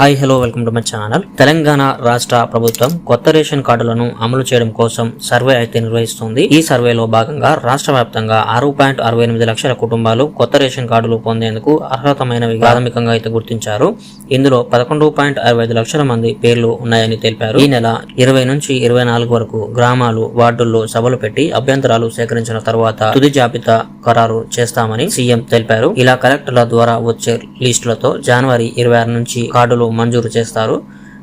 Hi hello welcome to my channel. Telangana రాష్ట్ర ప్రభుత్వం కొత్త రేషన్ కార్డులను అమలు చేయడం కోసం సర్వే అయితే నిర్వహిస్తుంది. ఈ సర్వేలో భాగంగా రాష్ట్ర వ్యాప్తంగా 6.68 లక్షల కుటుంబాలు కొత్త రేషన్ కార్డులు పొందేందుకు అర్హతమైనవి ప్రాథమికంగా అయితే గుర్తించారు. ఇందులో 11.65 లక్షల మంది పేర్లు ఉన్నాయని తెలిపారు. ఈ నెల 20 నుంచి 24 వరకు గ్రామాలు, వార్డుల్లో సభలు పెట్టి అభ్యంతరాలు సేకరించిన తర్వాత తుది జాబితా ఖరారు చేస్తామని సీఎం తెలిపారు. ఇలా కలెక్టర్ల ద్వారా వచ్చే లిస్టులతో జనవరి 26 నుంచి కార్డులు మంజూరు చేస్తారు.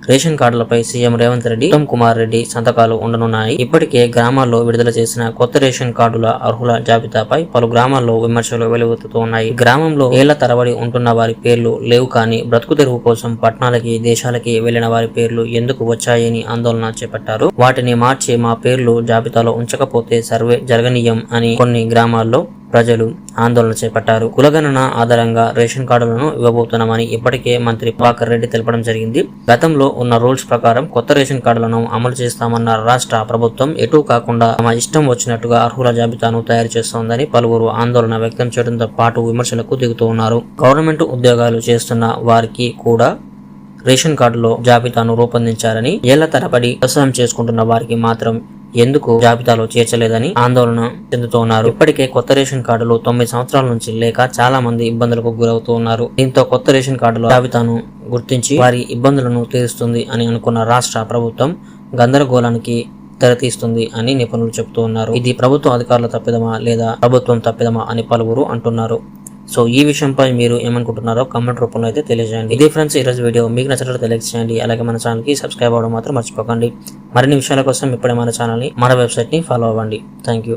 రేషన్ కార్డులపై సీఎం రేవంత్ రెడ్డి, ఉత్తమ్ కుమార్ రెడ్డి సంతకాలు ఉండనున్నాయి. ఇప్పటికే గ్రామాల్లో విడుదల చేసిన కొత్త రేషన్ కార్డుల అర్హుల జాబితాపై పలు గ్రామాల్లో విమర్శలు వెలువెత్తుతూ ఉన్నాయి. గ్రామంలో ఏళ్ల తరబడి ఉంటున్న వారి పేర్లు లేవు, కానీ బ్రతుకు తెరువు కోసం పట్టణాలకి, దేశాలకి వెళ్లిన వారి పేర్లు ఎందుకు వచ్చాయని ఆందోళన చేపట్టారు. వాటిని మార్చి మా పేర్లు జాబితాలో ఉంచకపోతే సర్వే జరగనీయం అని కొన్ని గ్రామాల్లో ప్రజలు ఆందోళన చేపట్టారు. కులగణన ఆధారంగా రేషన్ కార్డులను ఇవ్వబోతున్నామని ఇప్పటికే మంత్రి ప్రభాకర్ రెడ్డి తెలపడం జరిగింది. గతంలో ఉన్న రూల్స్ ప్రకారం కొత్త రేషన్ కార్డులను అమలు చేస్తామన్న రాష్ట్ర ప్రభుత్వం ఎటూ కాకుండా తమ ఇష్టం వచ్చినట్టుగా అర్హుల జాబితాను తయారు చేస్తోందని పలువురు ఆందోళన వ్యక్తం చేయడంతో పాటు విమర్శలకు దిగుతూ ఉన్నారు. గవర్నమెంట్ ఉద్యోగాలు చేస్తున్న వారికి కూడా రేషన్ కార్డులో జాబితాను రూపొందించారని, ఏళ్ల తరబడి వ్యవసాయం చేసుకుంటున్న వారికి మాత్రం ఎందుకు జాబితాలో చేర్చలేదని ఆందోళన చెందుతూ ఉన్నారు. ఇప్పటికే కొత్త రేషన్ కార్డులు 9 సంవత్సరాల నుంచి లేక చాలా మంది ఇబ్బందులకు గురవుతూ ఉన్నారు. దీంతో కొత్త రేషన్ కార్డుల జాబితాను గుర్తించి వారి ఇబ్బందులను తీరుస్తుంది అని అనుకున్న రాష్ట్ర ప్రభుత్వం గందరగోళానికి తెరతీస్తుంది అని నిపుణులు చెబుతూ ఉన్నారు. ఇది ప్రభుత్వ అధికారుల తప్పిదమా లేదా ప్రభుత్వం తప్పిదమా అని పలువురు అంటున్నారు. సో ఈ విషయంపై మీరు ఏమనుకుంటున్నారో కామెంట్ రూపంలో అయితే తెలియజేయండి. ఇదే ఫ్రెండ్స్ ఈరోజు వీడియో మీకు నచ్చినట్లయితే లైక్ చేయండి. అలాగే మన ఛానల్ కి సబ్స్క్రైబ్ అవ్వడం మాత్రం మర్చిపోకండి. మరిన్ని విషయాల కోసం ఇప్పుడే మన ఛానల్ ని, మన వెబ్సైట్ ని ఫాలో అవ్వండి. Thank you.